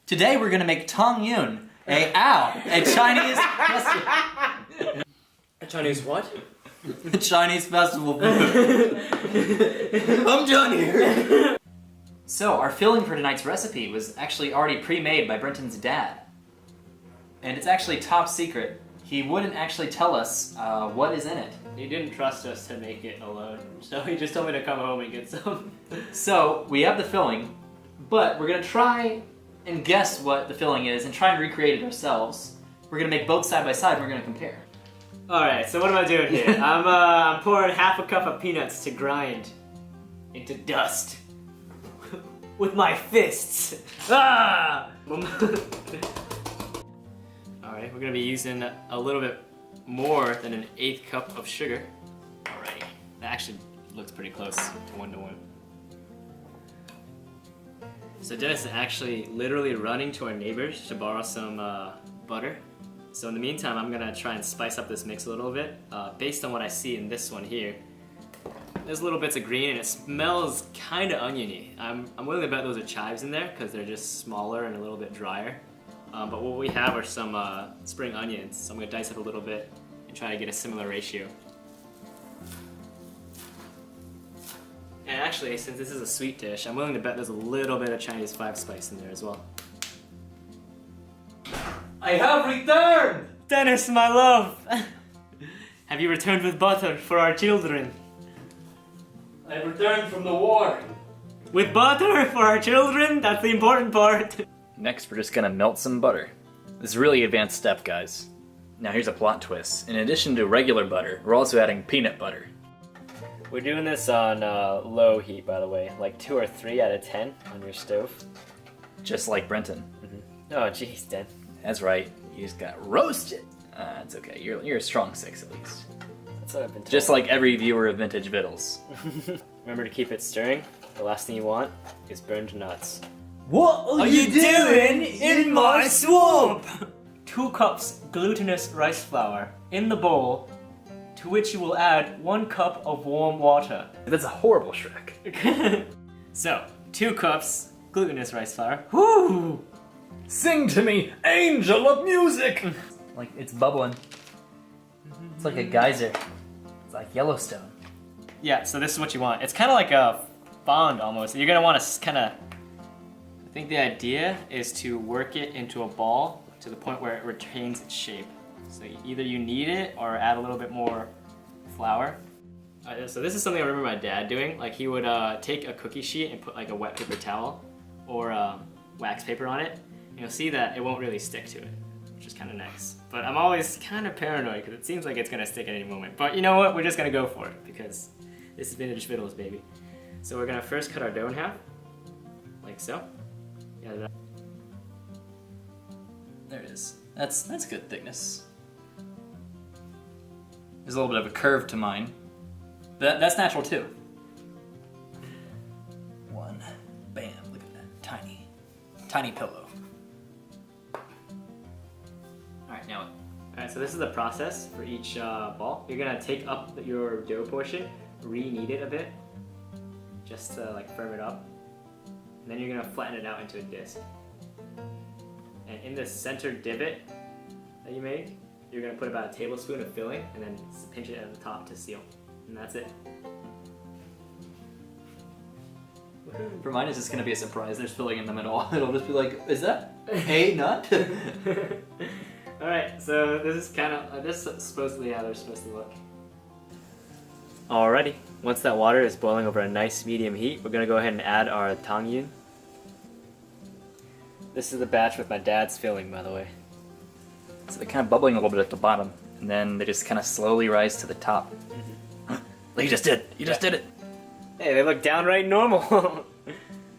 Today we're gonna make Tang Yuan, a Chinese festival. A Chinese what? A Chinese festival food. I'm Johnny. So our filling for tonight's recipe was actually already pre-made by Brenton's dad. And it's actually top secret. He wouldn't actually tell us what is in it. He didn't trust us to make it alone, so he just told me to come home and get some. So we have the filling, but we're gonna try and guess what the filling is and try and recreate it ourselves. We're gonna make both side by side and we're gonna compare. Alright, so what am I doing here? I'm pouring half a cup of peanuts to grind into dust. With my fists. Ah! Alright, we're gonna be using a little bit more than an 1/8 cup of sugar. Alrighty, that actually looks pretty close to 1-to-1. So Dennis is actually literally running to our neighbors to borrow some butter. So in the meantime, I'm gonna try and spice up this mix a little bit. Based on what I see in this one here, there's little bits of green and it smells kind of oniony. I'm willing to bet those are chives in there because they're just smaller and a little bit drier. But what we have are some spring onions, so I'm gonna dice up a little bit and try to get a similar ratio. And actually, since this is a sweet dish, I'm willing to bet there's a little bit of Chinese 5 spice in there as well. I have returned! Dennis, my love! Have you returned with butter for our children? I returned from the war. With butter for our children? That's the important part. Next, we're just gonna melt some butter. This is a really advanced step, guys. Now here's a plot twist. In addition to regular butter, we're also adding peanut butter. We're doing this on low heat, by the way, like 2 or 3 out of 10 on your stove. Just like Brenton. Oh, jeez, Dan. That's right, you just got roasted. It's okay, you're a strong 6 at least. That's what I've been told. Just like every viewer of Vintage Vittles. Remember to keep it stirring. The last thing you want is burned nuts. What are you doing in my swamp? 2 cups glutinous rice flour in the bowl, to which you will add 1 cup of warm water. That's a horrible Shrek. So, 2 cups glutinous rice flour. Woo! Sing to me, angel of music! Like, it's bubbling. It's like a geyser. It's like Yellowstone. Yeah, so this is what you want. It's kind of like a fond almost. You're gonna want to kind of, I think the idea is to work it into a ball to the point where it retains its shape. So either you knead it or add a little bit more flour. So this is something I remember my dad doing. Like he would take a cookie sheet and put like a wet paper towel or wax paper on it. And you'll see that it won't really stick to it, which is kind of nice. But I'm always kind of paranoid because it seems like it's gonna stick at any moment. But you know what? We're just gonna go for it because this is Vintage Vittles, baby. So we're gonna first cut our dough in half, like so. Yeah. There it is. That's good thickness. There's a little bit of a curve to mine. That's natural too. 1. Bam, look at that. Tiny pillow. Alright, now what? Alright, so this is the process for each ball. You're gonna take up your dough portion, re-knead it a bit, just to like firm it up. And then you're gonna flatten it out into a disc. And in the center divot that you made, you're gonna put about a tablespoon of filling and then pinch it at the top to seal. And that's it. For mine, it's just gonna be a surprise. There's filling in the middle. It'll just be like, is that a nut? Alright, so this is kind of, this is supposedly how they're supposed to look. Alrighty, once that water is boiling over a nice medium heat, we're gonna go ahead and add our Tang Yuan. This is the batch with my dad's filling, by the way. So they're kind of bubbling a little bit at the bottom, and then they just kind of slowly rise to the top. Like you just did. You just did it. Hey, they look downright normal.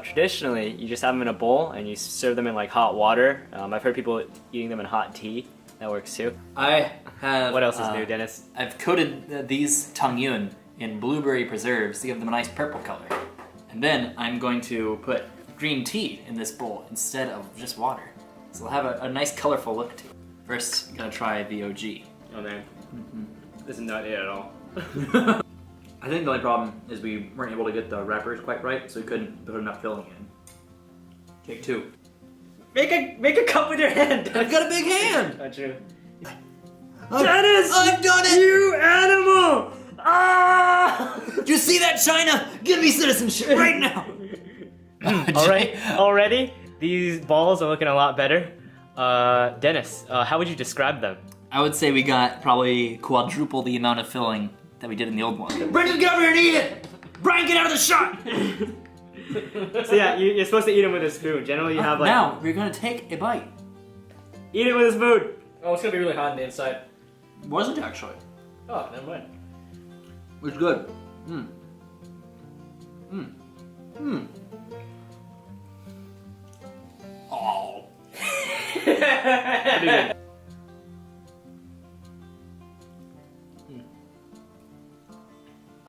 Traditionally, you just have them in a bowl and you serve them in like hot water. I've heard people eating them in hot tea. That works too. I have... What else is new, Dennis? I've coated these Tang Yuan in blueberry preserves to give them a nice purple color. And then I'm going to put green tea in this bowl instead of just water. So it'll have a nice colorful look to it. First, I'm gonna try the OG. Oh man, this is not it at all. I think the only problem is we weren't able to get the wrappers quite right, so we couldn't put enough filling in. Take 2. Make a cup with your hand. I've got a big hand. Not true. Dennis! I've done it! You animal! Ah! Do you see that, China? Give me citizenship right now. All right. Already, these balls are looking a lot better. Dennis, how would you describe them? I would say we got probably quadruple the amount of filling that we did in the old one. Brenton, get over here and eat it! Brian, get out of the shot! So yeah, you're supposed to eat them with a spoon. Generally, you have like. Now, we're gonna take a bite. Eat it with a spoon. Oh, it's gonna be really hot on the inside. It wasn't actually. Oh, never mind. It's good. Mmm. Mmm. Mmm.